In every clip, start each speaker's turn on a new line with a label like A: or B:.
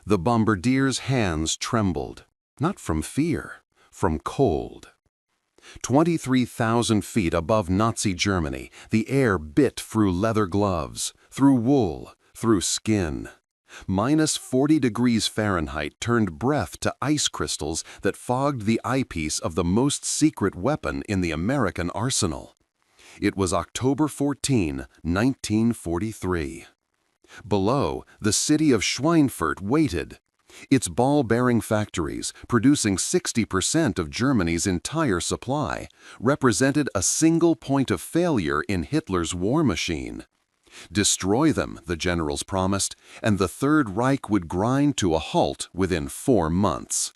A: The bombardier's hands trembled, not from fear, from cold. 23,000 feet above Nazi Germany, the air bit through leather gloves, through wool, through skin. Minus 40 degrees Fahrenheit turned breath to ice crystals that fogged the eyepiece of the most secret weapon in the American arsenal. It was October 14, 1943. Below, the city of Schweinfurt waited. Its ball-bearing factories, producing 60% of Germany's entire supply, represented a single point of failure in Hitler's war machine. Destroy them, the generals promised, and the Third Reich would grind to a halt within 4 months.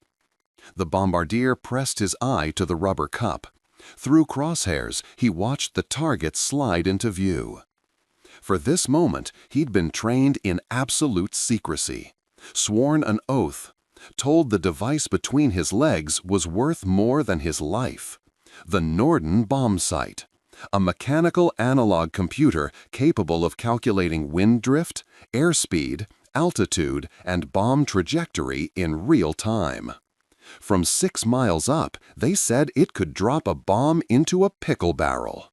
A: The bombardier pressed his eye to the rubber cup. Through crosshairs, he watched the target slide into view. For this moment, he'd been trained in absolute secrecy, sworn an oath, told the device between his legs was worth more than his life. The Norden bomb sight, a mechanical analog computer capable of calculating wind drift, airspeed, altitude, and bomb trajectory in real time. From 6 miles up, they said it could drop a bomb into a pickle barrel.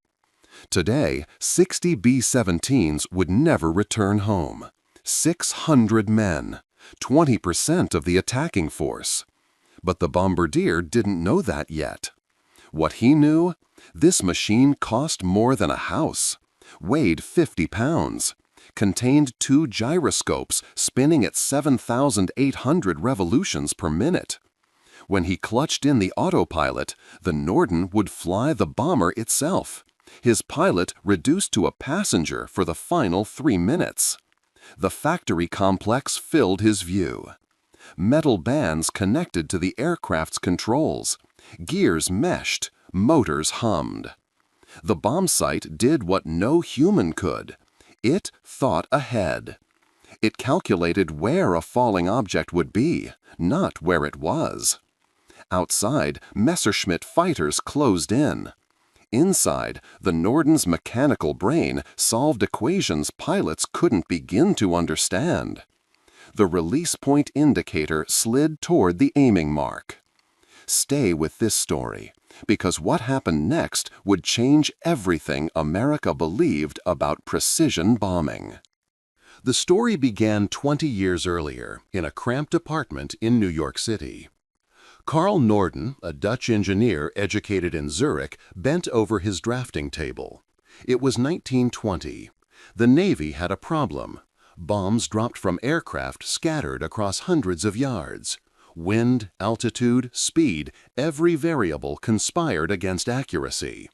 A: Today, 60 B-17s would never return home. 600 men, 20% of the attacking force. But the bombardier didn't know that yet. What he knew? This machine cost more than a house, weighed 50 pounds, contained 2 gyroscopes spinning at 7,800 revolutions per minute. When he clutched in the autopilot, the Norden would fly the bomber itself, his pilot reduced to a passenger for the final 3 minutes. The factory complex filled his view. Metal bands connected to the aircraft's controls. Gears meshed, motors hummed. The bomb sight did what no human could. It thought ahead. It calculated where a falling object would be, not where it was. Outside, Messerschmitt fighters closed in. Inside, the Norden's mechanical brain solved equations pilots couldn't begin to understand. The release point indicator slid toward the aiming mark. Stay with this story, because what happened next would change everything America believed about precision bombing. The story began 20 years earlier in a cramped apartment in New York City. Carl Norden, a Dutch engineer educated in Zurich, bent over his drafting table. It was 1920. The Navy had a problem. Bombs dropped from aircraft scattered across hundreds of yards. Wind, altitude, speed, every variable conspired against accuracy.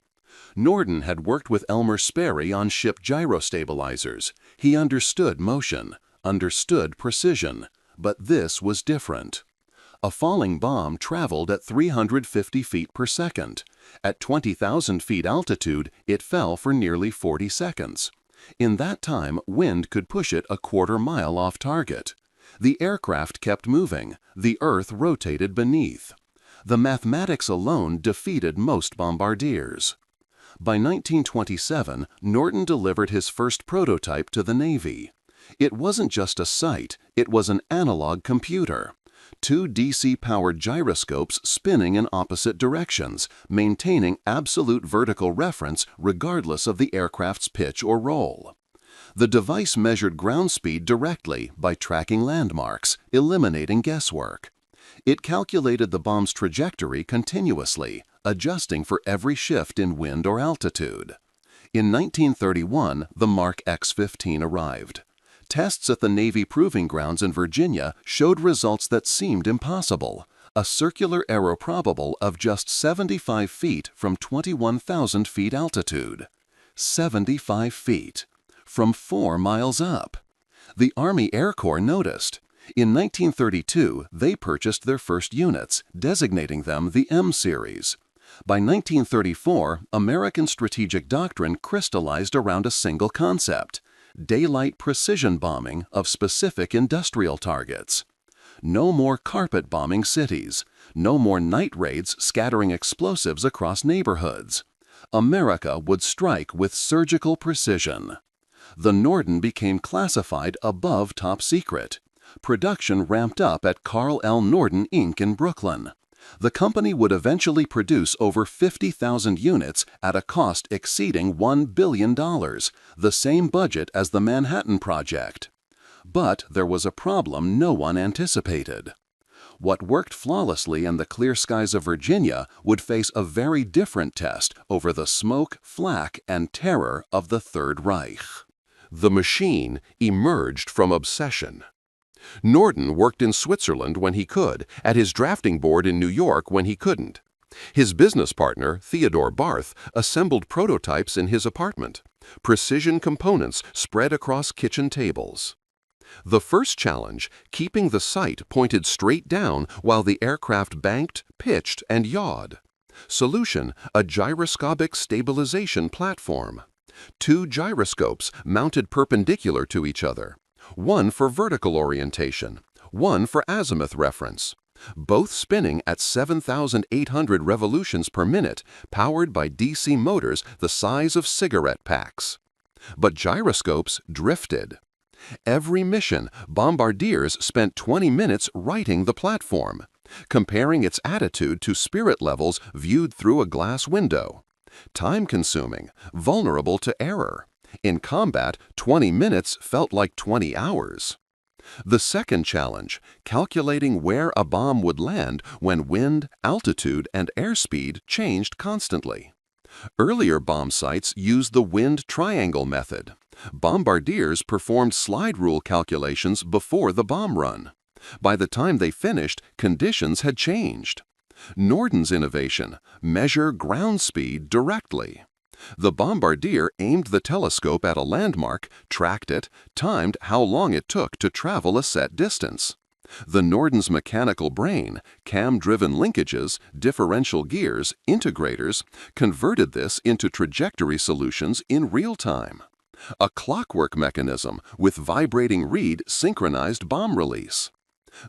A: Norden had worked with Elmer Sperry on ship gyrostabilizers. He understood motion, understood precision, but this was different. A falling bomb traveled at 350 feet per second. At 20,000 feet altitude, it fell for nearly 40 seconds. In that time, wind could push it a quarter mile off target. The aircraft kept moving. The Earth rotated beneath. The mathematics alone defeated most bombardiers. By 1927, Norden delivered his first prototype to the Navy. It wasn't just a sight, it was an analog computer. 2 DC-powered gyroscopes spinning in opposite directions, maintaining absolute vertical reference regardless of the aircraft's pitch or roll. The device measured ground speed directly by tracking landmarks, eliminating guesswork. It calculated the bomb's trajectory continuously, adjusting for every shift in wind or altitude. In 1931, the Mark X-15 arrived. Tests at the Navy Proving Grounds in Virginia showed results that seemed impossible. A circular aeroprobable of just 75 feet from 21,000 feet altitude. 75 feet. From 4 miles up. The Army Air Corps noticed. In 1932, they purchased their first units, designating them the M Series. By 1934, American strategic doctrine crystallized around a single concept: daylight precision bombing of specific industrial targets. No more carpet bombing cities. No more night raids scattering explosives across neighborhoods. America would strike with surgical precision. The Norden became classified above top secret. Production ramped up at Carl L. Norden, Inc. in Brooklyn. The company would eventually produce over 50,000 units at a cost exceeding $1 billion, the same budget as the Manhattan Project. But there was a problem no one anticipated. What worked flawlessly in the clear skies of Virginia would face a very different test over the smoke, flak, and terror of the Third Reich. The machine emerged from obsession. Norden worked in Switzerland when he could, at his drafting board in New York when he couldn't. His business partner, Theodore Barth, assembled prototypes in his apartment, precision components spread across kitchen tables. The first challenge, keeping the sight pointed straight down while the aircraft banked, pitched, and yawed. Solution, a gyroscopic stabilization platform. 2 gyroscopes mounted perpendicular to each other. One for vertical orientation, one for azimuth reference. Both spinning at 7,800 revolutions per minute, powered by DC motors the size of cigarette packs. But gyroscopes drifted. Every mission, bombardiers spent 20 minutes righting the platform, comparing its attitude to spirit levels viewed through a glass window. Time-consuming, vulnerable to error. In combat, 20 minutes felt like 20 hours. The second challenge, calculating where a bomb would land when wind, altitude, and airspeed changed constantly. Earlier bomb sites used the wind triangle method. Bombardiers performed slide rule calculations before the bomb run. By the time they finished, conditions had changed. Norden's innovation, measure ground speed directly. The bombardier aimed the telescope at a landmark, tracked it, timed how long it took to travel a set distance. The Norden's mechanical brain, cam-driven linkages, differential gears, integrators, converted this into trajectory solutions in real time. A clockwork mechanism with vibrating reed synchronized bomb release.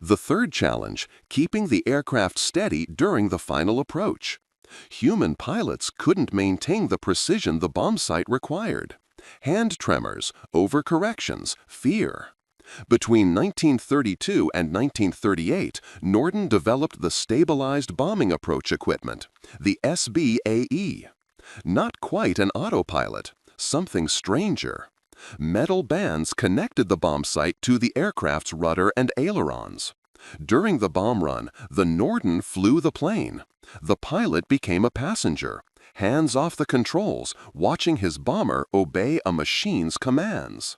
A: The third challenge, keeping the aircraft steady during the final approach. Human pilots couldn't maintain the precision the bomb sight required. Hand tremors, overcorrections, fear. Between 1932 and 1938, Norden developed the Stabilized Bombing Approach Equipment, the SBAE. Not quite an autopilot, something stranger. Metal bands connected the bomb sight to the aircraft's rudder and ailerons. During the bomb run, the Norden flew the plane. The pilot became a passenger, hands off the controls, watching his bomber obey a machine's commands.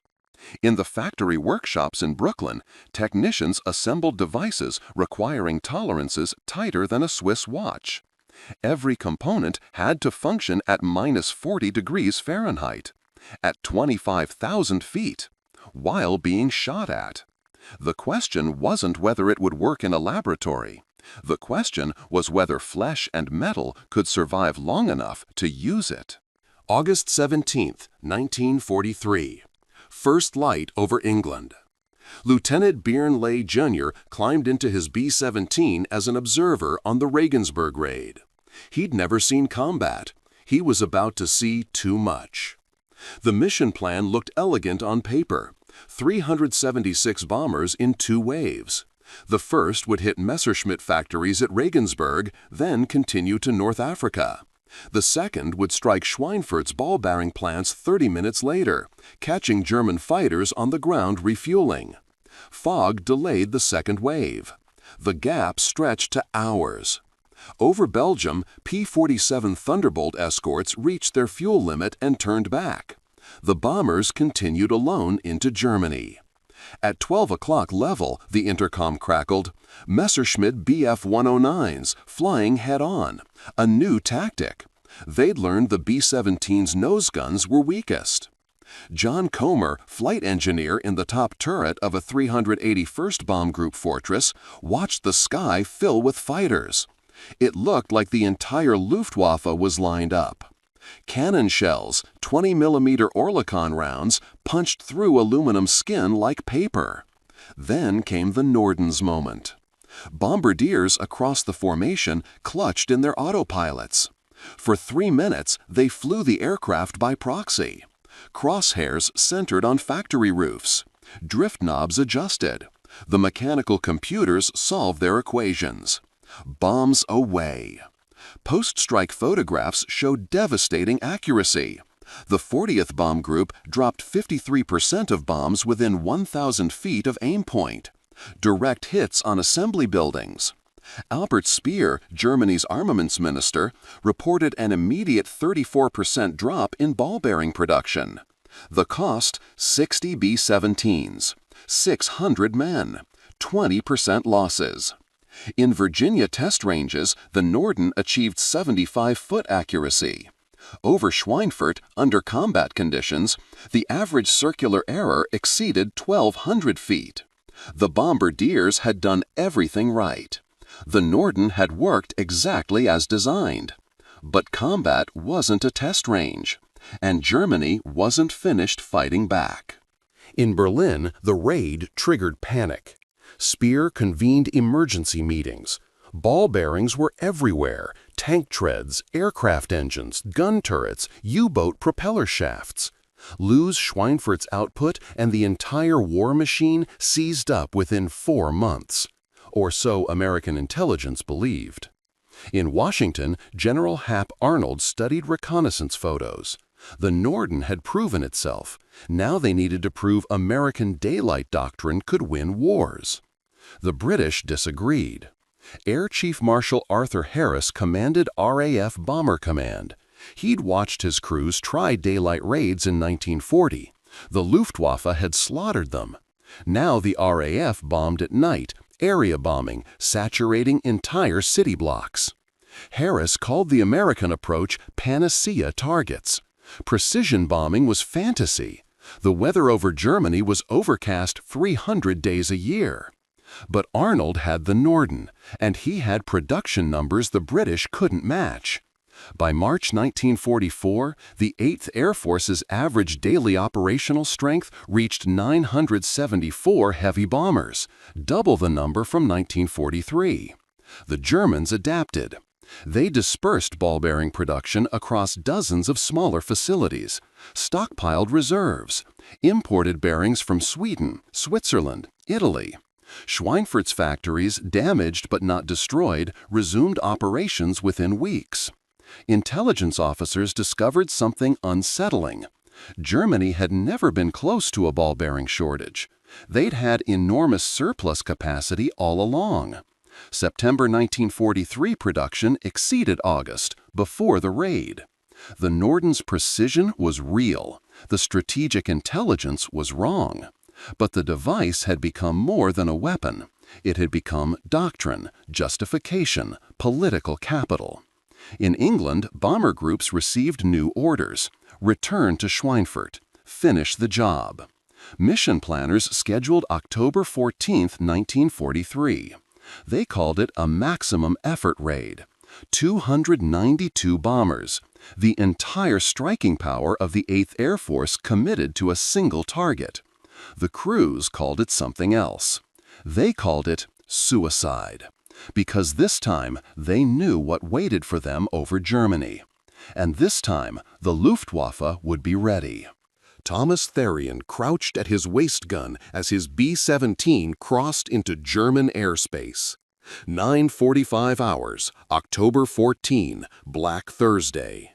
A: In the factory workshops in Brooklyn, technicians assembled devices requiring tolerances tighter than a Swiss watch. Every component had to function at -40 degrees Fahrenheit, at 25,000 feet, while being shot at. The question wasn't whether it would work in a laboratory. The question was whether flesh and metal could survive long enough to use it. August 17, 1943. First light over England. Lieutenant Byrne Lay Jr. climbed into his B-17 as an observer on the Regensburg raid. He'd never seen combat. He was about to see too much. The mission plan looked elegant on paper. 376 bombers in 2 waves. The first would hit Messerschmitt factories at Regensburg, then continue to North Africa. The second would strike Schweinfurt's ball bearing plants 30 minutes later, catching German fighters on the ground refueling. Fog delayed the second wave. The gap stretched to hours. Over Belgium, P-47 Thunderbolt escorts reached their fuel limit and turned back. The bombers continued alone into Germany. At 12 o'clock level, the intercom crackled, Messerschmitt Bf-109s flying head-on, a new tactic. They'd learned the B-17's nose guns were weakest. John Comer, flight engineer in the top turret of a 381st Bomb Group Fortress, watched the sky fill with fighters. It looked like the entire Luftwaffe was lined up. Cannon shells, 20mm Oerlikon rounds, punched through aluminum skin like paper. Then came the Norden's moment. Bombardiers across the formation clutched in their autopilots. For 3 minutes, they flew the aircraft by proxy. Crosshairs centered on factory roofs. Drift knobs adjusted. The mechanical computers solve their equations. Bombs away. Post-strike photographs show devastating accuracy. The 40th Bomb Group dropped 53% of bombs within 1,000 feet of aim point. Direct hits on assembly buildings. Albert Speer, Germany's armaments minister, reported an immediate 34% drop in ball bearing production. The cost, 60 B-17s, 600 men, 20% losses. In Virginia test ranges, the Norden achieved 75-foot accuracy. Over Schweinfurt, under combat conditions, the average circular error exceeded 1,200 feet. The bombardiers had done everything right. The Norden had worked exactly as designed. But combat wasn't a test range, and Germany wasn't finished fighting back. In Berlin, the raid triggered panic. Speer convened emergency meetings. Ball bearings were everywhere: tank treads, aircraft engines, gun turrets, U-boat propeller shafts. Lose Schweinfurt's output and the entire war machine seized up within 4 months. Or so American intelligence believed. In Washington, General Hap Arnold studied reconnaissance photos. The Norden had proven itself. Now they needed to prove American daylight doctrine could win wars. The British disagreed. Air Chief Marshal Arthur Harris commanded RAF Bomber Command. He'd watched his crews try daylight raids in 1940. The Luftwaffe had slaughtered them. Now the RAF bombed at night, area bombing, saturating entire city blocks. Harris called the American approach panacea targets. Precision bombing was fantasy. The weather over Germany was overcast 300 days a year. But Arnold had the Norden, and he had production numbers the British couldn't match. By March 1944, the 8th Air Force's average daily operational strength reached 974 heavy bombers, double the number from 1943. The Germans adapted. They dispersed ball bearing production across dozens of smaller facilities, stockpiled reserves, imported bearings from Sweden, Switzerland, Italy. Schweinfurt's factories, damaged but not destroyed, resumed operations within weeks. Intelligence officers discovered something unsettling. Germany had never been close to a ball bearing shortage. They'd had enormous surplus capacity all along. September 1943 production exceeded August, before the raid. The Norden's precision was real. The strategic intelligence was wrong. But the device had become more than a weapon. It had become doctrine, justification, political capital. In England, bomber groups received new orders. Return to Schweinfurt. Finish the job. Mission planners scheduled October 14, 1943. They called it a maximum effort raid. 292 bombers. The entire striking power of the 8th Air Force committed to a single target. The crews called it something else. They called it suicide. Because this time they knew what waited for them over Germany. And this time the Luftwaffe would be ready. Thomas Therian crouched at his waist gun as his B-17 crossed into German airspace. 9:45 hours, October 14, Black Thursday.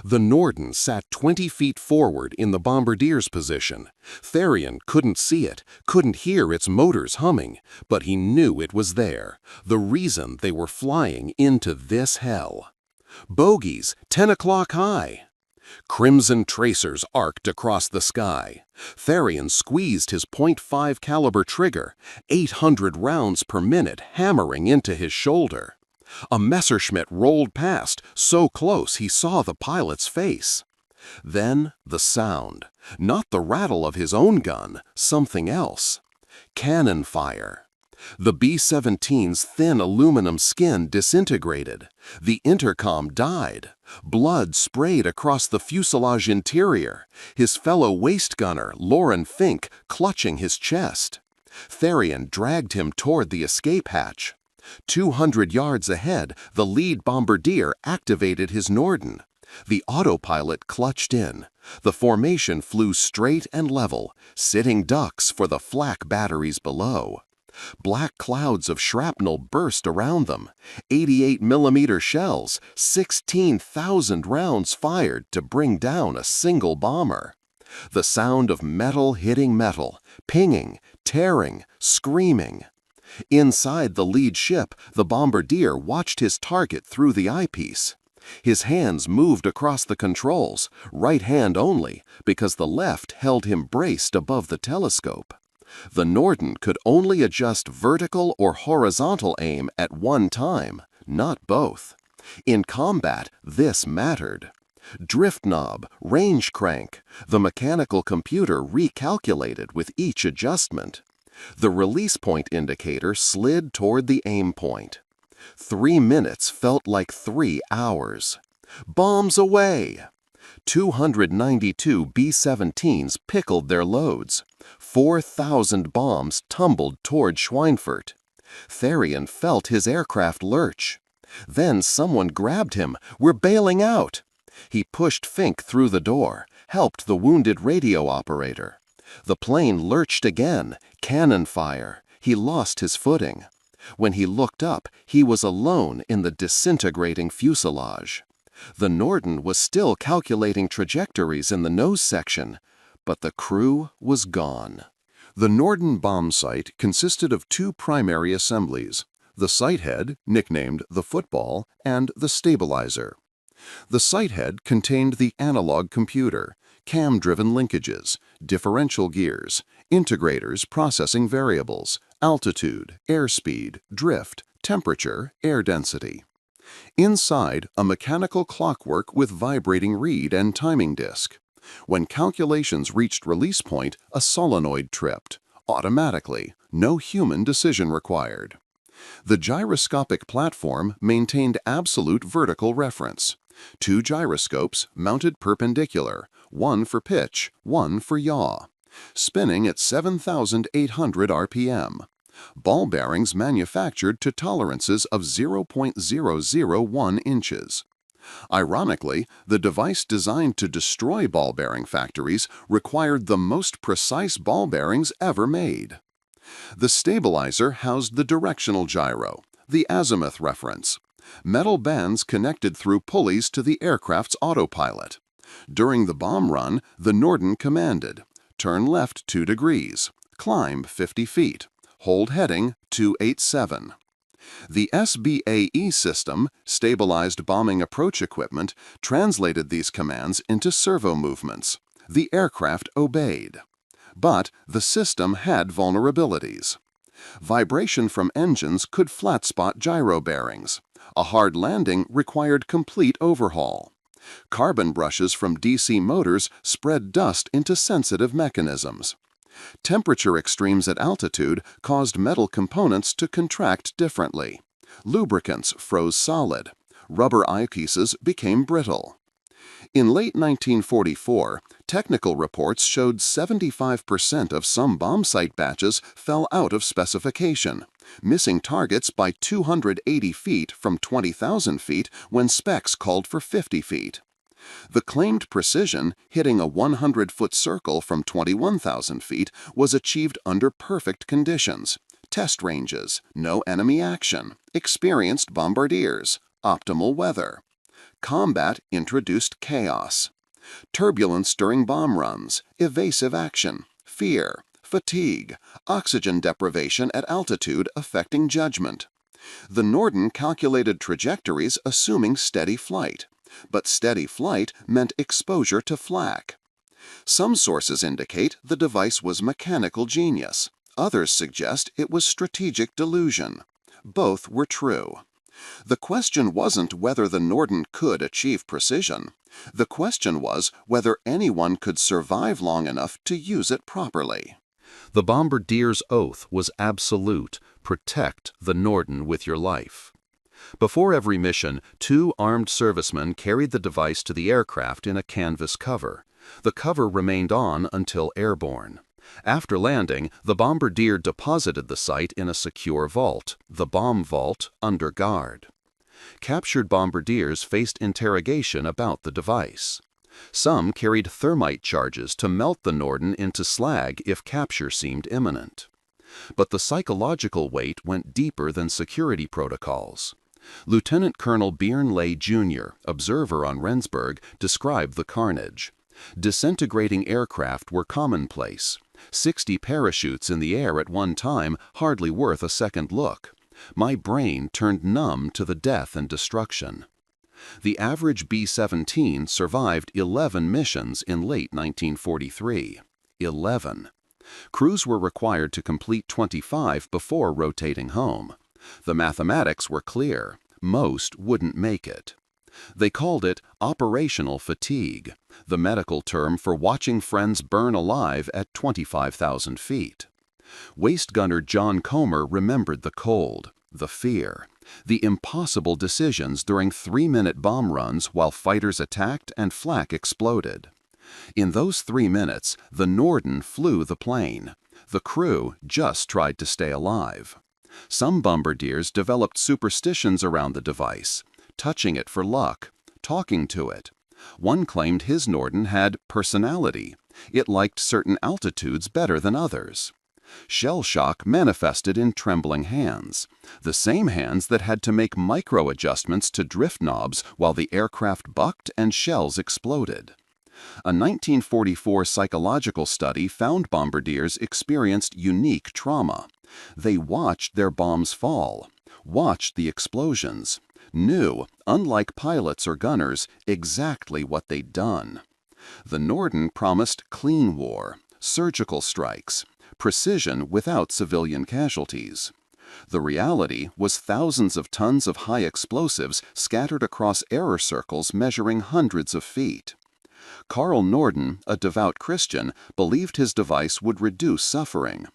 A: The Norden sat 20 feet forward in the bombardier's position. Therian couldn't see it, couldn't hear its motors humming, but he knew it was there, the reason they were flying into this hell. Bogies, 10 o'clock high. Crimson tracers arced across the sky. Therian squeezed his .5 caliber trigger, 800 rounds per minute hammering into his shoulder. A Messerschmitt rolled past, so close he saw the pilot's face. Then the sound, not the rattle of his own gun, something else. Cannon fire. The B-17's thin aluminum skin disintegrated. The intercom died. Blood sprayed across the fuselage interior, his fellow waist gunner, Loren Fink, clutching his chest. Therian dragged him toward the escape hatch. 200 yards ahead, the lead bombardier activated his Norden. The autopilot clutched in. The formation flew straight and level, sitting ducks for the flak batteries below. Black clouds of shrapnel burst around them. 88mm shells, 16,000 rounds fired to bring down a single bomber. The sound of metal hitting metal, pinging, tearing, screaming. Inside the lead ship, the bombardier watched his target through the eyepiece. His hands moved across the controls, right hand only, because the left held him braced above the telescope. The Norden could only adjust vertical or horizontal aim at one time, not both. In combat, this mattered. Drift knob, range crank, the mechanical computer recalculated with each adjustment. The release point indicator slid toward the aim point. 3 minutes felt like 3 hours. Bombs away! 292 B-17s pickled their loads. 4,000 bombs tumbled toward Schweinfurt. Therian felt his aircraft lurch. Then someone grabbed him. "We're bailing out!" He pushed Fink through the door, helped the wounded radio operator. The plane lurched again, cannon fire. He lost his footing. When he looked up, he was alone in the disintegrating fuselage. The Norden was still calculating trajectories in the nose section, but the crew was gone. The Norden bomb sight consisted of 2 primary assemblies: the sight head, nicknamed the football, and the stabilizer. The sight head contained the analog computer, cam-driven linkages, differential gears, integrators processing variables, altitude, airspeed, drift, temperature, air density. Inside, a mechanical clockwork with vibrating reed and timing disc. When calculations reached release point, a solenoid tripped, automatically, no human decision required. The gyroscopic platform maintained absolute vertical reference. 2 gyroscopes mounted perpendicular, one for pitch, one for yaw. Spinning at 7,800 RPM. Ball bearings manufactured to tolerances of 0.001 inches. Ironically, the device designed to destroy ball bearing factories required the most precise ball bearings ever made. The stabilizer housed the directional gyro, the azimuth reference. Metal bands connected through pulleys to the aircraft's autopilot. During the bomb run, the Norden commanded: turn left 2 degrees, climb 50 feet, hold heading 287. The SBAE system, Stabilized Bombing Approach Equipment, translated these commands into servo movements. The aircraft obeyed. But the system had vulnerabilities. Vibration from engines could flat-spot gyro bearings. A hard landing required complete overhaul. Carbon brushes from DC motors spread dust into sensitive mechanisms. Temperature extremes at altitude caused metal components to contract differently. Lubricants froze solid. Rubber eyepieces became brittle. In late 1944, technical reports showed 75% of some bomb sight batches fell out of specification, missing targets by 280 feet from 20,000 feet when specs called for 50 feet. The claimed precision, hitting a 100-foot circle from 21,000 feet, was achieved under perfect conditions: test ranges, no enemy action, experienced bombardiers, optimal weather. Combat introduced chaos. Turbulence during bomb runs, evasive action, fear, fatigue, oxygen deprivation at altitude affecting judgment. The Norden calculated trajectories assuming steady flight, but steady flight meant exposure to flak. Some sources indicate the device was mechanical genius. Others suggest it was strategic delusion. Both were true. The question wasn't whether the Norden could achieve precision. The question was whether anyone could survive long enough to use it properly. The bombardier's oath was absolute: protect the Norden with your life. Before every mission, 2 armed servicemen carried the device to the aircraft in a canvas cover. The cover remained on until airborne. After landing, the bombardier deposited the sight in a secure vault, the bomb vault, under guard. Captured bombardiers faced interrogation about the device. Some carried thermite charges to melt the Norden into slag if capture seemed imminent. But the psychological weight went deeper than security protocols. Lieutenant Colonel Bjorn Lay Jr., observer on Rendsburg, described the carnage. Disintegrating aircraft were commonplace. 60 parachutes in the air at one time, hardly worth a second look. My brain turned numb to the death and destruction. The average B-17 survived 11 missions in late 1943. 11. Crews were required to complete 25 before rotating home. The mathematics were clear. Most wouldn't make it. They called it operational fatigue, the medical term for watching friends burn alive at 25,000 feet. Waist gunner John Comer remembered the cold, the fear, the impossible decisions during 3-minute bomb runs while fighters attacked and flak exploded. In those 3 minutes, the Norden flew the plane. The crew just tried to stay alive. Some bombardiers developed superstitions around the device, touching it for luck, talking to it. One claimed his Norden had personality. It liked certain altitudes better than others. Shell shock manifested in trembling hands, the same hands that had to make micro-adjustments to drift knobs while the aircraft bucked and shells exploded. A 1944 psychological study found bombardiers experienced unique trauma. They watched their bombs fall, watched the explosions, knew, unlike pilots or gunners, exactly what they'd done. The Norden promised clean war, surgical strikes, precision without civilian casualties. The reality was thousands of tons of high explosives scattered across error circles measuring hundreds of feet. Carl Norden, a devout Christian, believed his device would reduce suffering.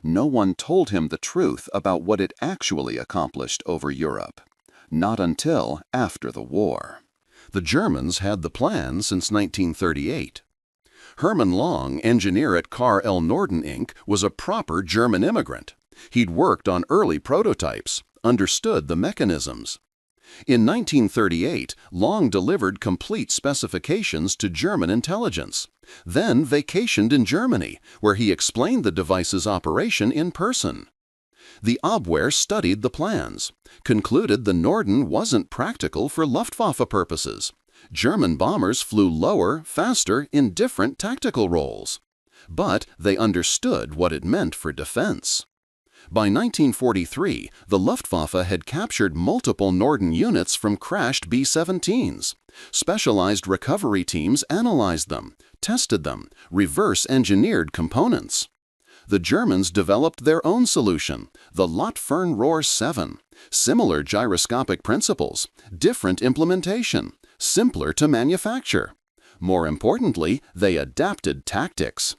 A: No one told him the truth about what it actually accomplished over Europe. Not until after the war. The Germans had the plan since 1938. Hermann Long, engineer at Carl L. Norden Inc., was a proper German immigrant. He'd worked on early prototypes, understood the mechanisms. In 1938, Long delivered complete specifications to German intelligence, then vacationed in Germany, where he explained the device's operation in person. The Abwehr studied the plans, concluded the Norden wasn't practical for Luftwaffe purposes. German bombers flew lower, faster, in different tactical roles. But they understood what it meant for defense. By 1943, the Luftwaffe had captured multiple Norden units from crashed B-17s. Specialized recovery teams analyzed them, tested them, reverse-engineered components. The Germans developed their own solution, the Lot-Föhn-Rohr 7. Similar gyroscopic principles, different implementation, simpler to manufacture. More importantly, they adapted tactics.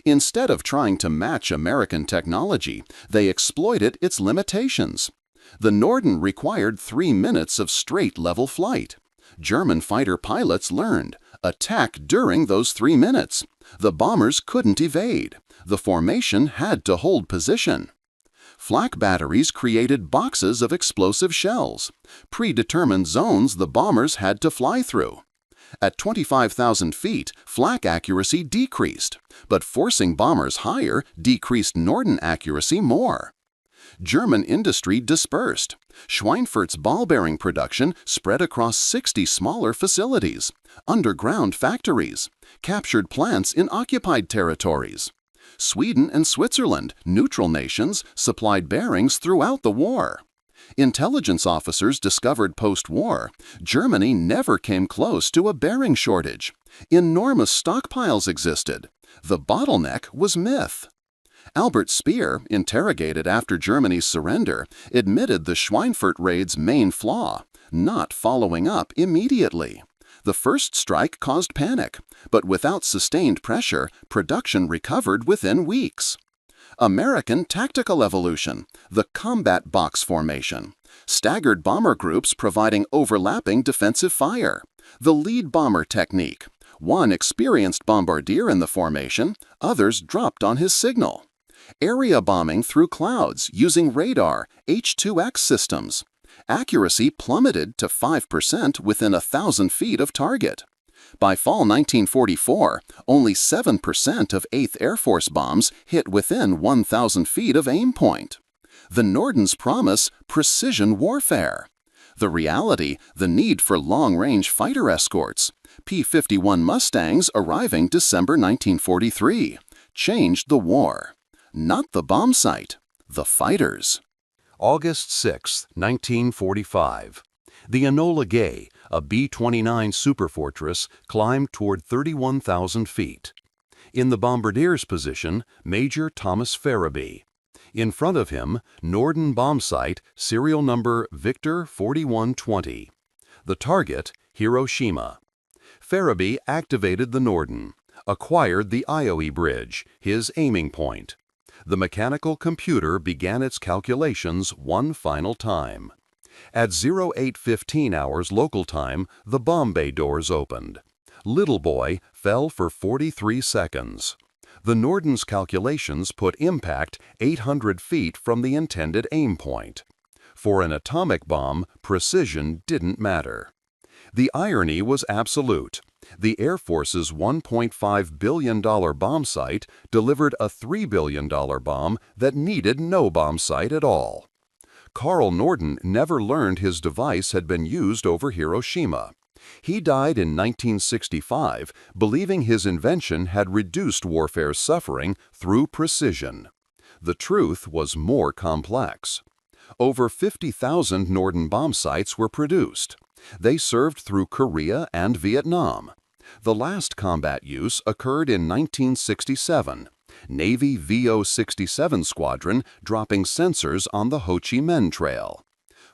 A: Instead of trying to match American technology, they exploited its limitations. The Norden required 3 minutes of straight level flight. German fighter pilots learned, attack during those 3 minutes. The bombers couldn't evade. The formation had to hold position. Flak batteries created boxes of explosive shells, predetermined zones the bombers had to fly through. At 25,000 feet, flak accuracy decreased, but forcing bombers higher decreased Norden accuracy more. German industry dispersed. Schweinfurt's ball bearing production spread across 60 smaller facilities, underground factories, captured plants in occupied territories. Sweden and Switzerland, neutral nations, supplied bearings throughout the war. Intelligence officers discovered post-war, Germany never came close to a bearing shortage. Enormous stockpiles existed. The bottleneck was myth. Albert Speer, interrogated after Germany's surrender, admitted the Schweinfurt raid's main flaw, not following up immediately. The first strike caused panic, but without sustained pressure, production recovered within weeks. American tactical evolution, the combat box formation, staggered bomber groups providing overlapping defensive fire, the lead bomber technique, one experienced bombardier in the formation, others dropped on his signal. Area bombing through clouds using radar, H-2X systems. Accuracy plummeted to 5% within 1,000 feet of target. By fall 1944, only 7% of 8th Air Force bombs hit within 1,000 feet of aim point. The Nordens promise precision warfare. The reality, the need for long-range fighter escorts. P-51 Mustangs arriving December 1943 changed the war. Not the bomb sight, the fighters.
B: August 6, 1945. The Enola Gay, a B-29 superfortress, climbed toward 31,000 feet. In the bombardier's position, Major Thomas Farabee. In front of him, Norden bomb sight, serial number Victor 4120. The target, Hiroshima. Farabee activated the Norden, acquired the IOE bridge, his aiming point. The mechanical computer began its calculations one final time. At 0815 hours local time, the bomb bay doors opened. Little Boy fell for 43 seconds. The Norden's calculations put impact 800 feet from the intended aim point. For an atomic bomb, precision didn't matter. The irony was absolute. The Air Force's $1.5 billion bomb sight delivered a $3 billion bomb that needed no bomb sight at all. Carl Norden never learned his device had been used over Hiroshima. He died in 1965, believing his invention had reduced warfare's suffering through precision. The truth was more complex. Over 50,000 Norden bomb sights were produced. They served through Korea and Vietnam. The last combat use occurred in 1967. Navy VO-67 Squadron dropping sensors on the Ho Chi Minh Trail.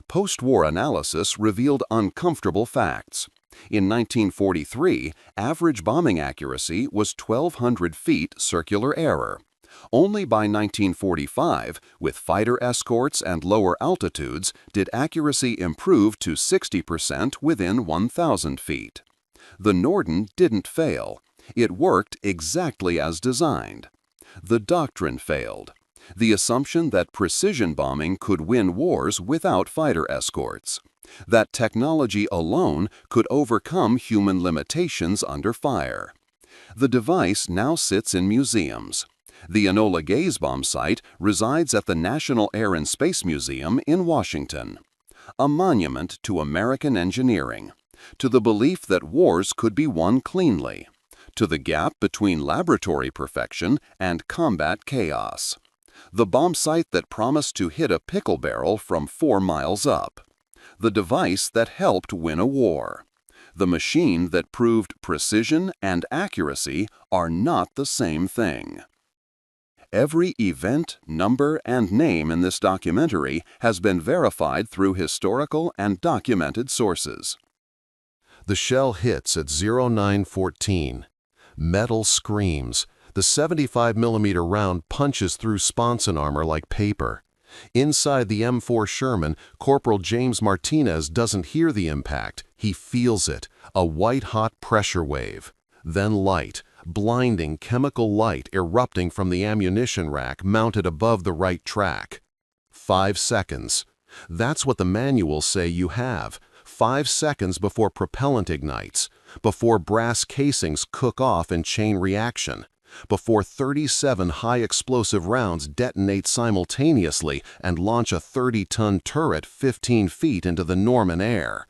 B: Post-war analysis revealed uncomfortable facts. In 1943, average bombing accuracy was 1,200 feet circular error. Only by 1945, with fighter escorts and lower altitudes, did accuracy improve to 60% within 1,000 feet. The Norden didn't fail. It worked exactly as designed. The doctrine failed. The assumption that precision bombing could win wars without fighter escorts. That technology alone could overcome human limitations under fire. The device now sits in museums. The Enola Gay's bomb sight resides at the National Air and Space Museum in Washington. A monument to American engineering, to the belief that wars could be won cleanly, to the gap between laboratory perfection and combat chaos. The bomb sight that promised to hit a pickle barrel from 4 miles up. The device that helped win a war. The machine that proved precision and accuracy are not the same thing. Every event, number, and name in this documentary has been verified through historical and documented sources. The shell hits at 0914. Metal screams. The 75mm round punches through sponson armor like paper. Inside the M4 Sherman, Corporal James Martinez doesn't hear the impact. He feels it, a white-hot pressure wave. Then light, blinding chemical light erupting from the ammunition rack mounted above the right track. 5 seconds. That's what the manuals say you have. 5 seconds before propellant ignites, before brass casings cook off in chain reaction, before 37 high-explosive rounds detonate simultaneously and launch a 30-ton turret 15 feet into the Norman air.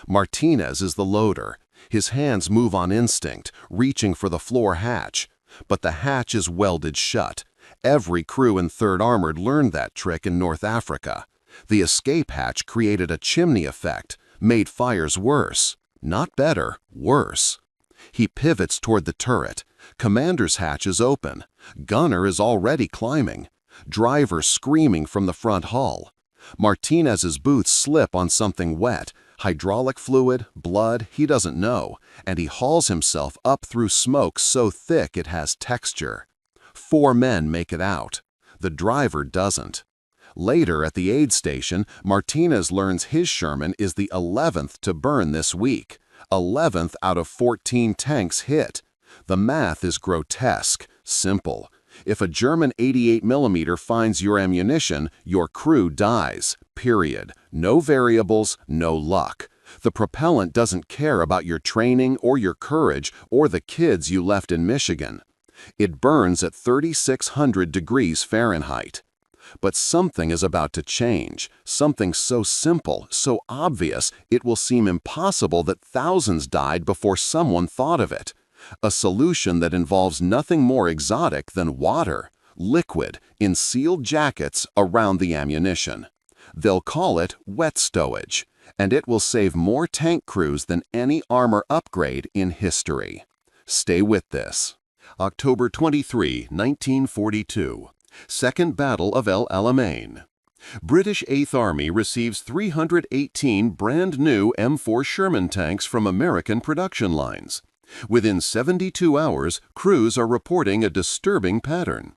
B: Martinez is the loader. His hands move on instinct, reaching for the floor hatch. But the hatch is welded shut. Every crew in 3rd Armored learned that trick in North Africa. The escape hatch created a chimney effect, made fires worse. Not better, worse. He pivots toward the turret. Commander's hatch is open. Gunner is already climbing. Driver screaming from the front hull. Martinez's boots slip on something wet. Hydraulic fluid, blood, he doesn't know, and he hauls himself up through smoke so thick it has texture. 4 men make it out. The driver doesn't. Later at the aid station, Martinez learns his Sherman is the 11th to burn this week. 11th out of 14 tanks hit. The math is grotesque, simple. If a German 88mm finds your ammunition, your crew dies, period. No variables, no luck.
A: The propellant doesn't care about your training or your courage or the kids you left in Michigan. It burns at 3,600 degrees Fahrenheit. But something is about to change, something so simple, so obvious, it will seem impossible that thousands died before someone thought of it. A solution that involves nothing more exotic than water, liquid, in sealed jackets around the ammunition. They'll call it wet stowage, and it will save more tank crews than any armor upgrade in history. Stay with this. October 23, 1942. Second Battle of El Alamein. British 8th Army receives 318 brand-new M4 Sherman tanks from American production lines. Within 72 hours, crews are reporting a disturbing pattern.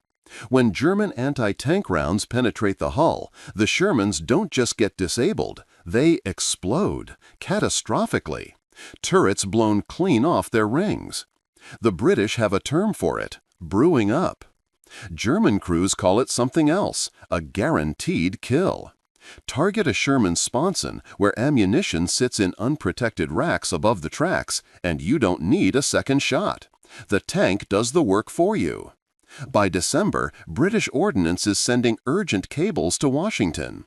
A: When German anti-tank rounds penetrate the hull, the Shermans don't just get disabled, they explode, catastrophically. Turrets blown clean off their rings. The British have a term for it, brewing up. German crews call it something else, a guaranteed kill. Target a Sherman sponson where ammunition sits in unprotected racks above the tracks, and you don't need a second shot. The tank does the work for you. By December, British Ordnance is sending urgent cables to Washington.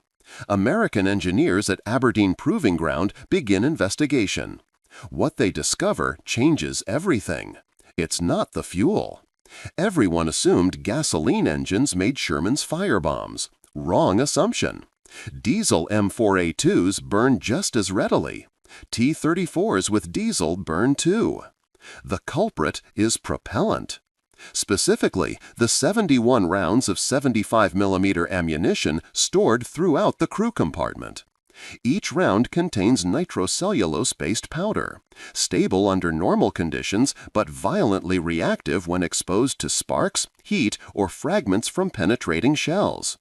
A: American engineers at Aberdeen Proving Ground begin investigation. What they discover changes everything. It's not the fuel. Everyone assumed gasoline engines made Sherman's firebombs. Wrong assumption. Diesel M4A2s burn just as readily. T-34s with diesel burn too. The culprit is propellant. Specifically, the 71 rounds of 75mm ammunition stored throughout the crew compartment. Each round contains nitrocellulose-based powder, stable under normal conditions but violently reactive when exposed to sparks, heat, or fragments from penetrating shells.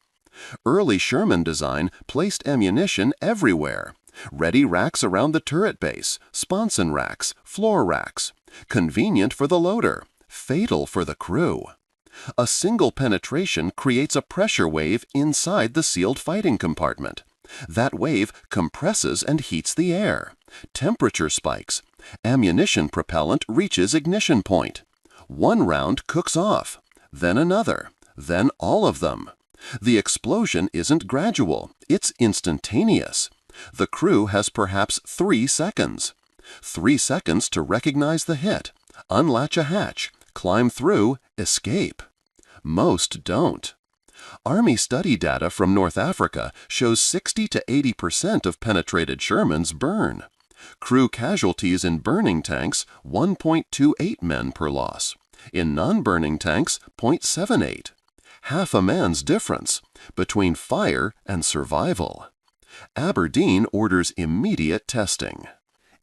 A: Early Sherman design placed ammunition everywhere. Ready racks around the turret base, sponson racks, floor racks. Convenient for the loader, fatal for the crew. A single penetration creates a pressure wave inside the sealed fighting compartment. That wave compresses and heats the air. Temperature spikes. Ammunition propellant reaches ignition point. One round cooks off, then another, then all of them. The explosion isn't gradual, it's instantaneous. The crew has perhaps 3 seconds. 3 seconds to recognize the hit, unlatch a hatch, climb through, escape. Most don't. Army study data from North Africa shows 60 to 80% of penetrated Shermans burn. Crew casualties in burning tanks, 1.28 men per loss. In non-burning tanks, 0.78. Half a man's difference between fire and survival. Aberdeen orders immediate testing.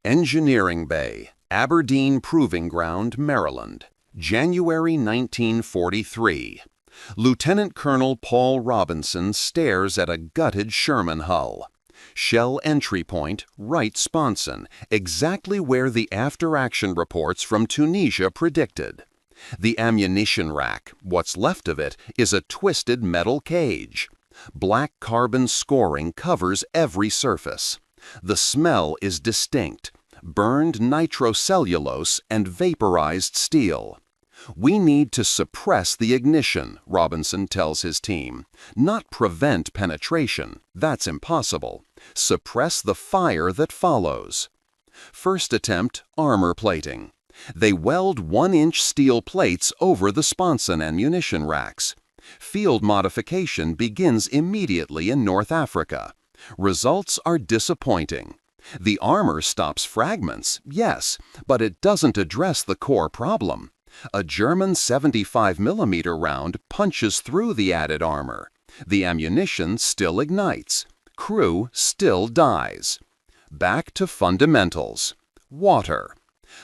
A: Engineering Bay, Aberdeen Proving Ground, Maryland, January 1943. Lieutenant Colonel Paul Robinson stares at a gutted Sherman hull. Shell entry point, right sponson, exactly where the after-action reports from Tunisia predicted. The ammunition rack, what's left of it, is a twisted metal cage. Black carbon scoring covers every surface. The smell is distinct, burned nitrocellulose and vaporized steel. We need to suppress the ignition, Robinson tells his team. Not prevent penetration, that's impossible. Suppress the fire that follows. First attempt, armor plating. They weld 1-inch steel plates over the sponson and munition racks. Field modification begins immediately in North Africa. Results are disappointing. The armor stops fragments, yes, but it doesn't address the core problem. A German 75mm round punches through the added armor. The ammunition still ignites. Crew still dies. Back to fundamentals. Water.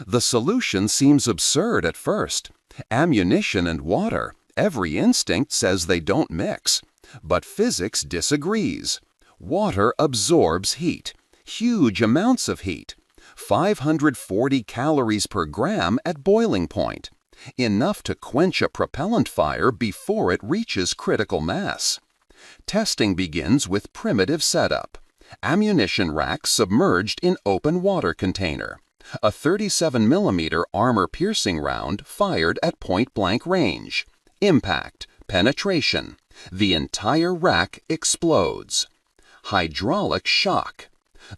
A: The solution seems absurd at first. Ammunition and water, every instinct says they don't mix. But physics disagrees. Water absorbs heat, huge amounts of heat. 540 calories per gram at boiling point. Enough to quench a propellant fire before it reaches critical mass. Testing begins with primitive setup. Ammunition rack submerged in open water container. A 37mm armor-piercing round fired at point-blank range. Impact, penetration. The entire rack explodes. Hydraulic shock.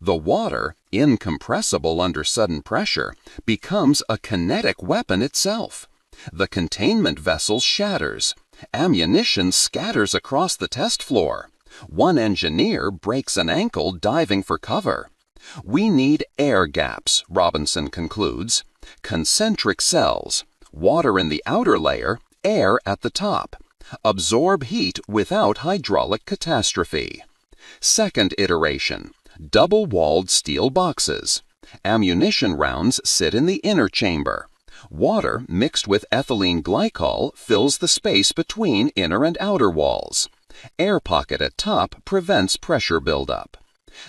A: The water, incompressible under sudden pressure, becomes a kinetic weapon itself. The containment vessel shatters. Ammunition scatters across the test floor. One engineer breaks an ankle diving for cover. We need air gaps, Robinson concludes. Concentric cells. Water in the outer layer, air at the top. Absorb heat without hydraulic catastrophe. Second iteration. Double-walled steel boxes. Ammunition rounds sit in the inner chamber. Water mixed with ethylene glycol fills the space between inner and outer walls. Air pocket at top prevents pressure buildup.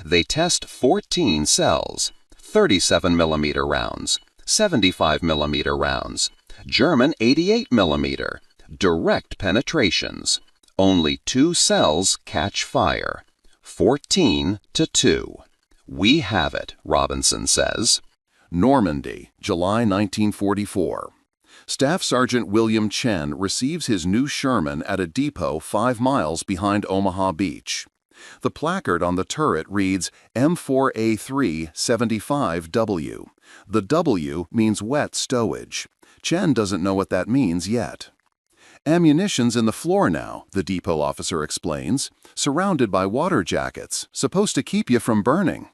A: They test 14 cells, 37mm rounds, 75mm rounds, German 88mm, direct penetrations. Only 2 cells catch fire, 14-2. We have it, Robinson says.
B: Normandy, July 1944. Staff Sergeant William Chen receives his new Sherman at a depot 5 miles behind Omaha Beach. The placard on the turret reads M4A3 75W. The W means wet stowage. Chen doesn't know what that means yet. Ammunition's in the floor now, the depot officer explains, surrounded by water jackets, supposed to keep you from burning.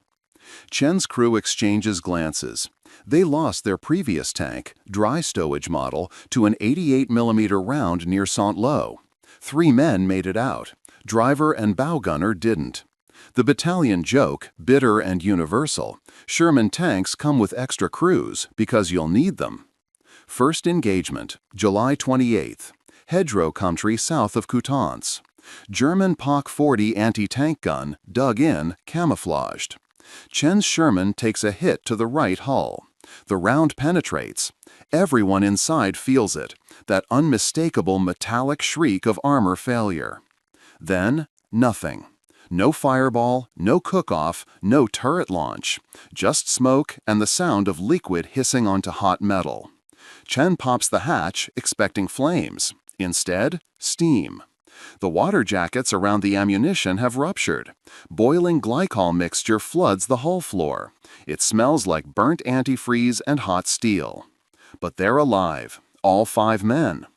B: Chen's crew exchanges glances. They lost their previous tank, dry stowage model, to an 88mm round near Saint-Lô. 3 men made it out. Driver and bow gunner didn't. The battalion joke, bitter and universal, Sherman tanks come with extra crews because you'll need them. First engagement, July 28th. Hedgerow country south of Coutances. German POC-40 anti-tank gun, dug in, camouflaged. Chen's Sherman takes a hit to the right hull. The round penetrates. Everyone inside feels it, that unmistakable metallic shriek of armor failure. Then, nothing. No fireball, no cook-off, no turret launch. Just smoke and the sound of liquid hissing onto hot metal. Chen pops the hatch, expecting flames. Instead, steam. The water jackets around the ammunition have ruptured. Boiling glycol mixture floods the hull floor. It smells like burnt antifreeze and hot steel. But they're alive, all 5 men.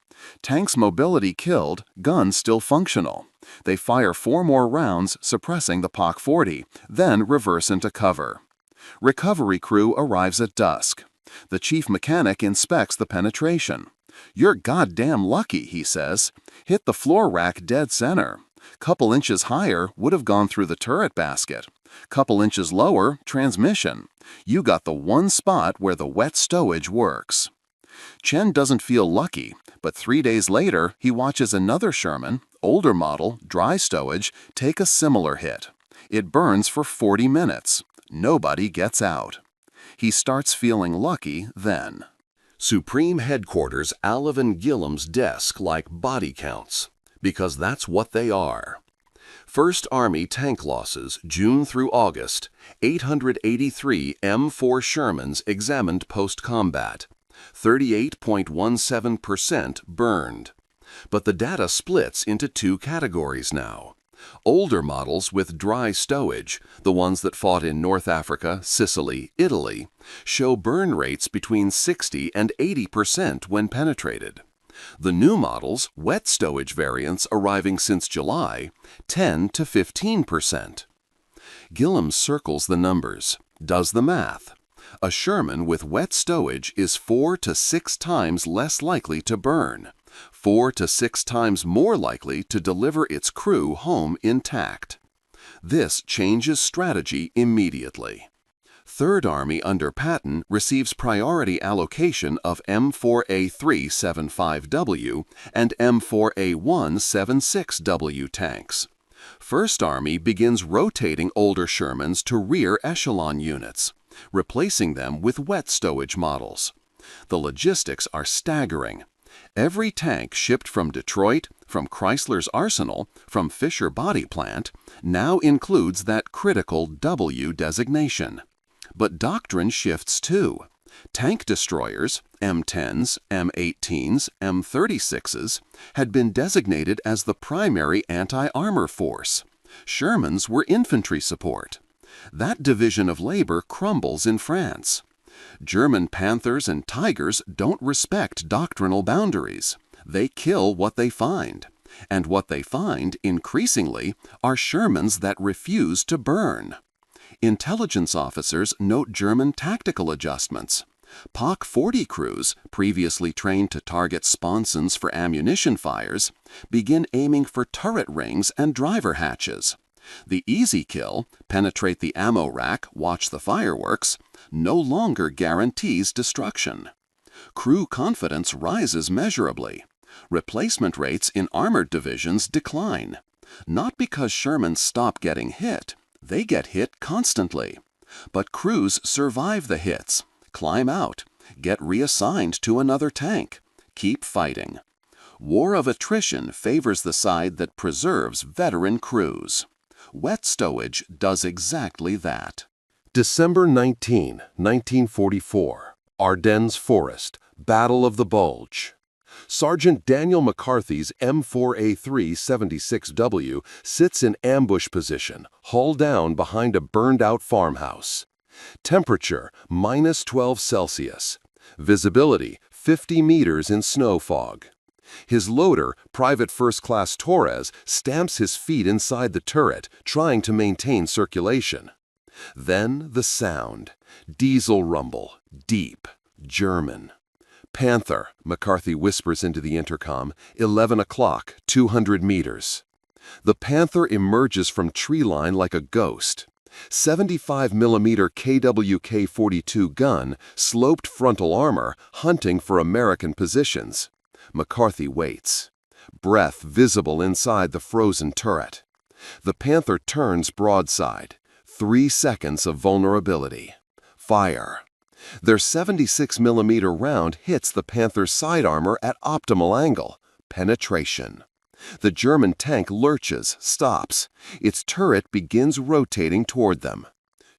B: Tank's mobility killed, guns still functional. They fire 4 more rounds, suppressing the POC-40, then reverse into cover. Recovery crew arrives at dusk. The chief mechanic inspects the penetration. "You're goddamn lucky," he says. "Hit the floor rack dead center. Couple inches higher would have gone through the turret basket. Couple inches lower, transmission. You got the one spot where the wet stowage works." Chen doesn't feel lucky, but 3 days later he watches another Sherman, older model, dry stowage, take a similar hit. It burns for 40 minutes. Nobody gets out. He starts feeling lucky then.
A: Supreme Headquarters Alvin Gillam's desk like body counts, because that's what they are. First Army tank losses, June through August, 883 M4 Shermans examined post-combat, 38.17% burned. But the data splits into 2 categories now. Older models with dry stowage, the ones that fought in North Africa, Sicily, Italy, show burn rates between 60 and 80% when penetrated. The new models, wet stowage variants arriving since July, 10 to 15%. Gillam circles the numbers, does the math. A Sherman with wet stowage is 4 to 6 times less likely to burn, 4 to 6 times more likely to deliver its crew home intact. This changes strategy immediately. Third Army under Patton receives priority allocation of M4A3 75W and M4A1 76W tanks. First Army begins rotating older Shermans to rear echelon units, replacing them with wet stowage models. The logistics are staggering. Every tank shipped from Detroit, from Chrysler's Arsenal, from Fisher Body Plant, now includes that critical W designation. But doctrine shifts too. Tank destroyers, M10s, M18s, M36s, had been designated as the primary anti-armor force. Shermans were infantry support. That division of labor crumbles in France. German Panthers and Tigers don't respect doctrinal boundaries. They kill what they find. And what they find, increasingly, are Shermans that refuse to burn. Intelligence officers note German tactical adjustments. POC 40 crews, previously trained to target sponsons for ammunition fires, begin aiming for turret rings and driver hatches. The easy kill, penetrate the ammo rack, watch the fireworks, no longer guarantees destruction. Crew confidence rises measurably. Replacement rates in armored divisions decline. Not because Shermans stop getting hit. They get hit constantly. But crews survive the hits, climb out, get reassigned to another tank, keep fighting. War of attrition favors the side that preserves veteran crews. Wet stowage does exactly that.
B: December 19, 1944. Ardennes Forest, Battle of the Bulge. Sergeant Daniel McCarthy's M4A3 76W sits in ambush position, hull down behind a burned-out farmhouse. Temperature, -12 Celsius. Visibility, 50 meters in snow fog. His loader, Private First Class Torres, stamps his feet inside the turret, trying to maintain circulation. Then the sound. Diesel rumble, deep, German. Panther, McCarthy whispers into the intercom, 11 o'clock, 200 meters. The Panther emerges from tree line like a ghost. 75mm KWK-42 gun, sloped frontal armor, hunting for American positions. McCarthy waits. Breath visible inside the frozen turret. The Panther turns broadside. 3 seconds of vulnerability. Fire. Their 76mm round hits the Panther's side armor at optimal angle. Penetration. The German tank lurches, stops. Its turret begins rotating toward them.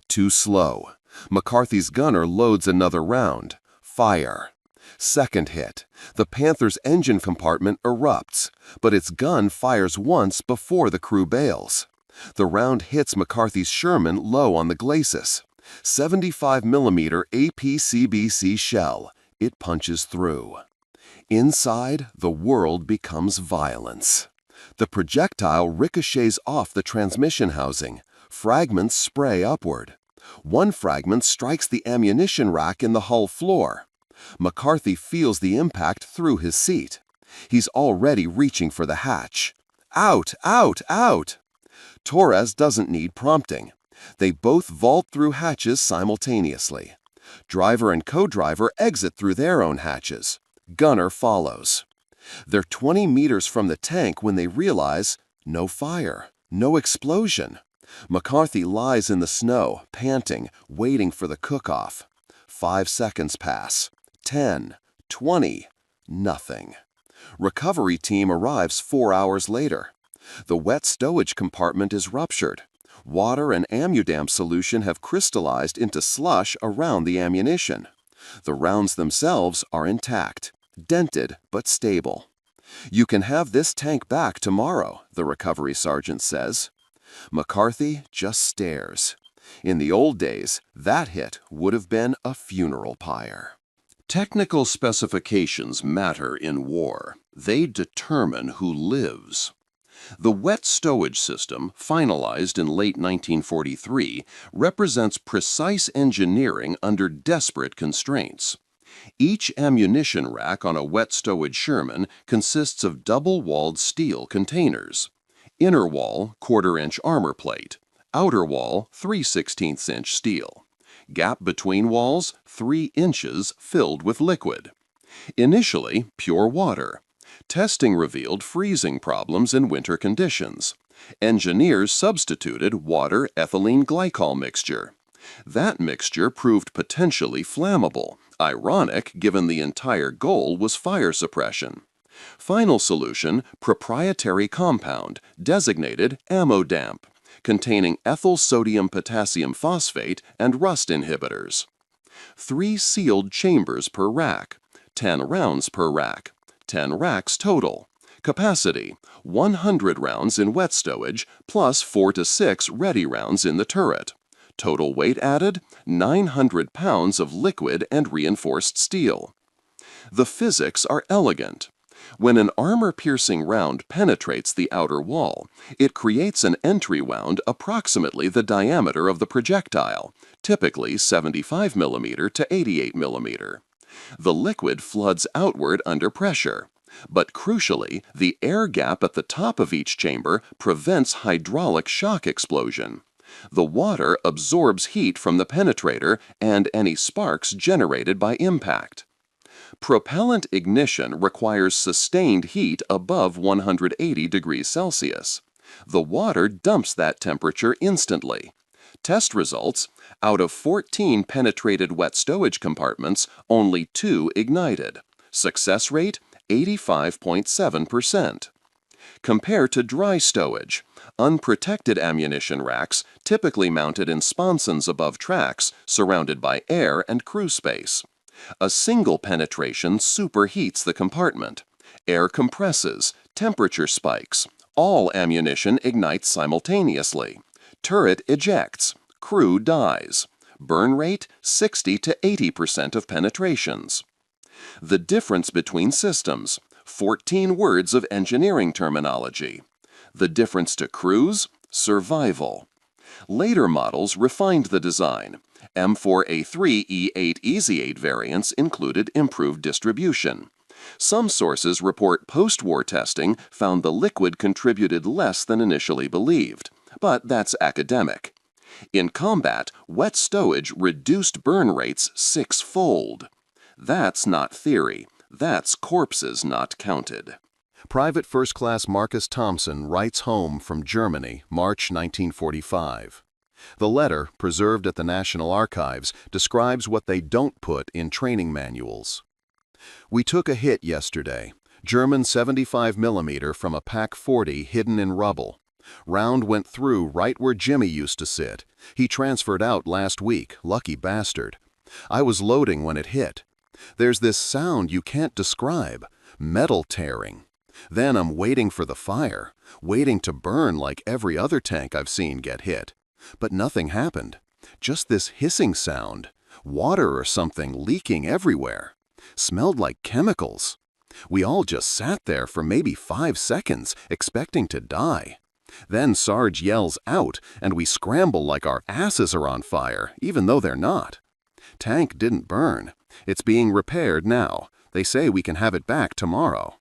B: Too slow. McCarthy's gunner loads another round. Fire. Second hit. The Panther's engine compartment erupts, but its gun fires once before the crew bails. The round hits McCarthy's Sherman low on the glacis. 75mm APCBC shell. It punches through. Inside, the world becomes violence. The projectile ricochets off the transmission housing. Fragments spray upward. One fragment strikes the ammunition rack in the hull floor. McCarthy feels the impact through his seat. He's already reaching for the hatch. Out, out, out! Torres doesn't need prompting. They both vault through hatches simultaneously. Driver and co-driver exit through their own hatches. Gunner follows. They're 20 meters from the tank when they realize no fire, no explosion. McCarthy lies in the snow, panting, waiting for the cook-off. 5 seconds pass. 10, 20, nothing. Recovery team arrives 4 hours later. The wet stowage compartment is ruptured. Water and Ammudam solution have crystallized into slush around the ammunition. The rounds themselves are intact, dented but stable. You can have this tank back tomorrow, the recovery sergeant says. McCarthy just stares. In the old days, that hit would have been a funeral pyre. Technical specifications matter in war. They determine who lives. The wet stowage system, finalized in late 1943, represents precise engineering under desperate constraints. Each ammunition rack on a wet stowage Sherman consists of double-walled steel containers. Inner wall, 1/4-inch armor plate. Outer wall, 3/16-inch steel. Gap between walls, 3 inches filled with liquid. Initially, pure water. Testing revealed freezing problems in winter conditions. Engineers substituted water-ethylene glycol mixture.
A: That mixture proved potentially flammable, ironic given the entire goal was fire suppression. Final solution, proprietary compound, designated AMMO-DAMP, containing ethyl sodium potassium phosphate and rust inhibitors. 3 sealed chambers per rack, 10 rounds per rack, 10 racks total. Capacity, 100 rounds in wet stowage plus 4 to 6 ready rounds in the turret. Total weight added, 900 pounds of liquid and reinforced steel. The physics are elegant. When an armor-piercing round penetrates the outer wall, it creates an entry wound approximately the diameter of the projectile, typically 75 mm to 88 mm. The liquid floods outward under pressure. But crucially, the air gap at the top of each chamber prevents hydraulic shock explosion. The water absorbs heat from the penetrator and any sparks generated by impact. Propellant ignition requires sustained heat above 180 degrees Celsius. The water dumps that temperature instantly. Test results: out of 14 penetrated wet stowage compartments, only 2 ignited. Success rate, 85.7%. Compare to dry stowage. Unprotected ammunition racks, typically mounted in sponsons above tracks, surrounded by air and crew space. A single penetration superheats the compartment. Air compresses, temperature spikes. All ammunition ignites simultaneously. Turret ejects. Crew dies. Burn rate, 60 to 80% of penetrations. The difference between systems, 14 words of engineering terminology. The difference to crews, survival. Later models refined the design. M4A3 E8 Easy-8 variants included improved distribution. Some sources report post-war testing found the liquid contributed less than initially believed, but that's academic. In combat, wet stowage reduced burn rates 6-fold. That's not theory. That's corpses not counted.
B: Private First Class Marcus Thompson writes home from Germany, March 1945. The letter, preserved at the National Archives, describes what they don't put in training manuals. We took a hit yesterday. German 75 mm from a Pak 40 hidden in rubble. Round went through right where Jimmy used to sit. He transferred out last week, lucky bastard. I was loading when it hit. There's this sound you can't describe, metal tearing. Then I'm waiting for the fire, waiting to burn like every other tank I've seen get hit. But nothing happened. Just this hissing sound, water or something leaking everywhere. Smelled like chemicals. We all just sat there for maybe 5 seconds, expecting to die. Then Sarge yells out, and we scramble like our asses are on fire, even though they're not. Tank didn't burn. It's being repaired now. They say we can have it back tomorrow.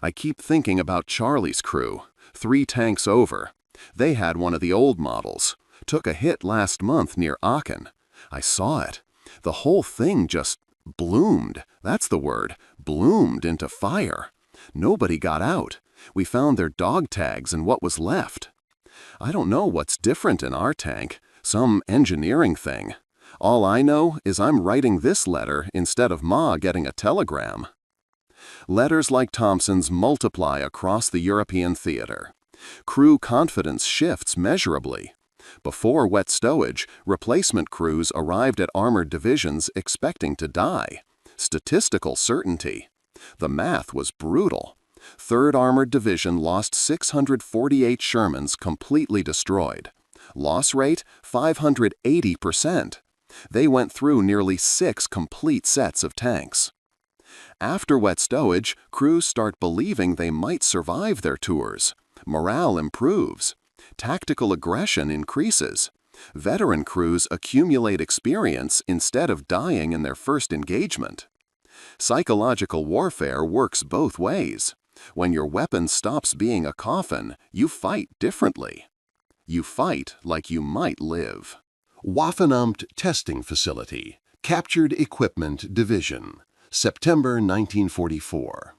B: I keep thinking about Charlie's crew, 3 tanks over. They had one of the old models. Took a hit last month near Aachen. I saw it. The whole thing just bloomed. That's the word. Bloomed into fire. Nobody got out. We found their dog tags and what was left. I don't know what's different in our tank. Some engineering thing. All I know is I'm writing this letter instead of Ma getting a telegram. Letters like Thompson's multiply across the European theater. Crew confidence shifts measurably. Before wet stowage, replacement crews arrived at armored divisions expecting to die. Statistical certainty. The math was brutal. 3rd Armored Division lost 648 Shermans completely destroyed. Loss rate, 580%. They went through nearly 6 complete sets of tanks. After wet stowage, crews start believing they might survive their tours. Morale improves. Tactical aggression increases. Veteran crews accumulate experience instead of dying in their first engagement. Psychological warfare works both ways. When your weapon stops being a coffin, you fight differently. You fight like you might live.
A: Waffenamt Testing Facility, Captured Equipment Division, September 1944.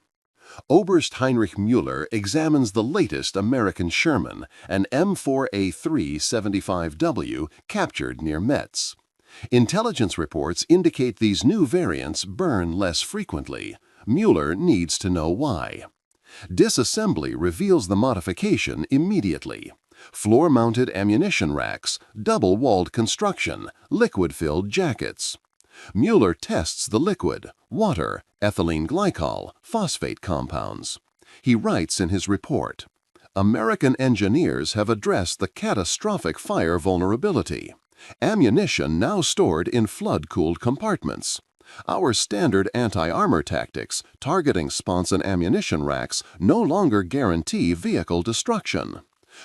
A: Oberst Heinrich Müller examines the latest American Sherman, an M4A3 75W captured near Metz. Intelligence reports indicate these new variants burn less frequently. Müller needs to know why. Disassembly reveals the modification immediately. Floor-mounted ammunition racks, double-walled construction, liquid-filled jackets. Müller tests the liquid, water, ethylene glycol, phosphate compounds. He writes in his report, "American engineers have addressed the catastrophic fire vulnerability. Ammunition now stored in flood-cooled compartments. Our standard anti-armor tactics, targeting sponson ammunition racks, no longer guarantee vehicle destruction.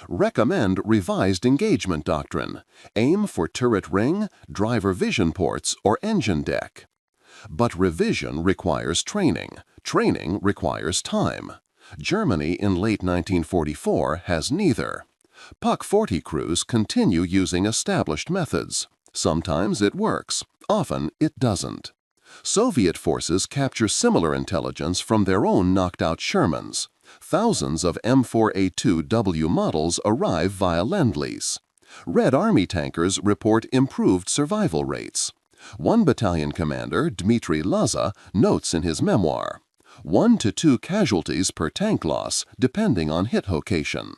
A: Recommend revised engagement doctrine. Aim for turret ring, driver vision ports, or engine deck." But revision requires training. Training requires time. Germany in late 1944 has neither. Puck 40 crews continue using established methods. Sometimes it works, often it doesn't. Soviet forces capture similar intelligence from their own knocked-out Shermans. Thousands of M4A2W models arrive via Lend-Lease. Red Army tankers report improved survival rates. One battalion commander, Dmitry Laza, notes in his memoir, 1 to 2 casualties per tank loss, depending on hit location.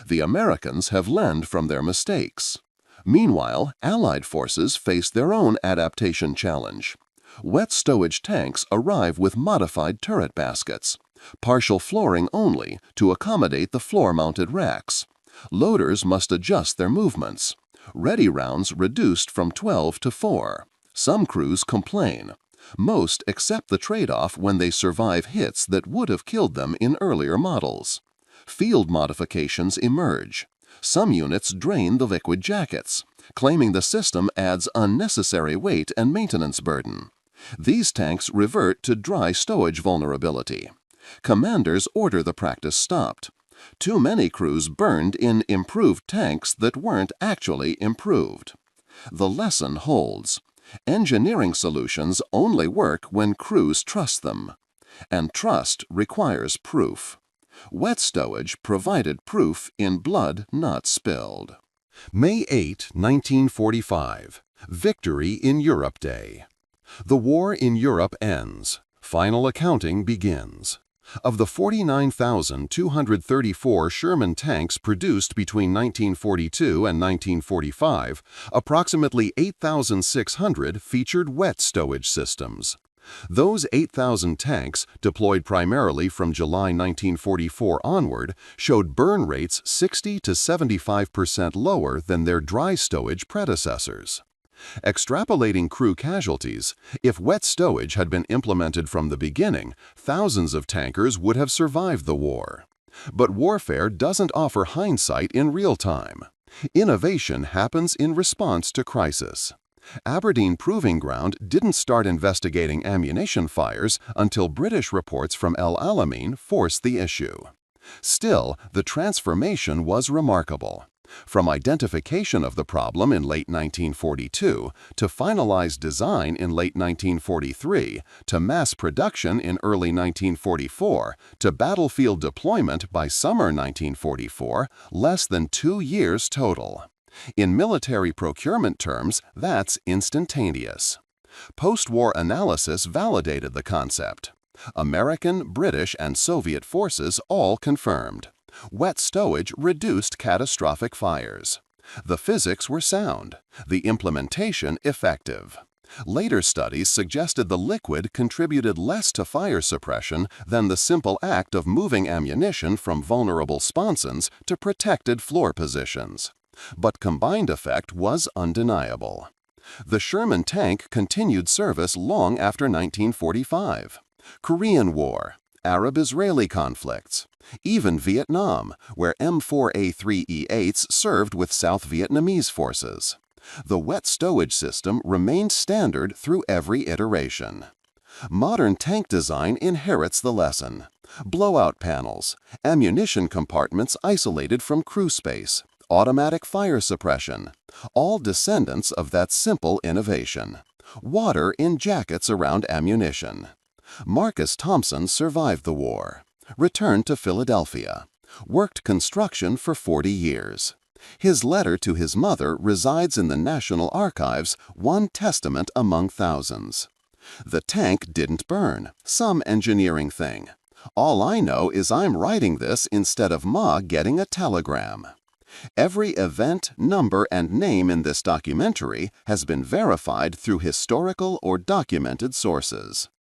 A: The Americans have learned from their mistakes. Meanwhile, Allied forces face their own adaptation challenge. Wet stowage tanks arrive with modified turret baskets. Partial flooring only to accommodate the floor-mounted racks. Loaders must adjust their movements. Ready rounds reduced from 12 to 4. Some crews complain. Most accept the trade-off when they survive hits that would have killed them in earlier models. Field modifications emerge. Some units drain the liquid jackets, claiming the system adds unnecessary weight and maintenance burden. These tanks revert to dry stowage vulnerability. Commanders order the practice stopped. Too many crews burned in improved tanks that weren't actually improved. The lesson holds. Engineering solutions only work when crews trust them. And trust requires proof. Wet stowage provided proof in blood not spilled.
B: May 8, 1945. Victory in Europe Day. The war in Europe ends. Final accounting begins. Of the 49,234 Sherman tanks produced between 1942 and 1945, approximately 8,600 featured wet stowage systems. Those 8,000 tanks, deployed primarily from July 1944 onward, showed burn rates 60 to 75% lower than their dry stowage predecessors. Extrapolating crew casualties, if wet stowage had been implemented from the beginning, thousands of tankers would have survived the war. But warfare doesn't offer hindsight in real time. Innovation happens in response to crisis. Aberdeen Proving Ground didn't start investigating ammunition fires until British reports from El Alamein forced the issue. Still, the transformation was remarkable. From identification of the problem in late 1942, to finalized design in late 1943, to mass production in early 1944, to battlefield deployment by summer 1944, less than 2 years total. In military procurement terms, that's instantaneous. Post-war analysis validated the concept. American, British, and Soviet forces all confirmed. Wet stowage reduced catastrophic fires. The physics were sound, the implementation effective. Later studies suggested the liquid contributed less to fire suppression than the simple act of moving ammunition from vulnerable sponsons to protected floor positions. But combined effect was undeniable. The Sherman tank continued service long after 1945. Korean War, Arab-Israeli conflicts, even Vietnam, where M4A3E8s served with South Vietnamese forces. The wet stowage system remained standard through every iteration. Modern tank design inherits the lesson. Blowout panels, ammunition compartments isolated from crew space, automatic fire suppression, all descendants of that simple innovation. Water in jackets around ammunition. Marcus Thompson survived the war.
A: Returned to Philadelphia. Worked construction for 40 years. His letter to his mother resides in the National Archives, one testament among thousands. The tank didn't burn, some engineering thing. All I know is I'm writing this instead of Ma getting a telegram. Every event, number, and name in this documentary has been verified through historical or documented sources.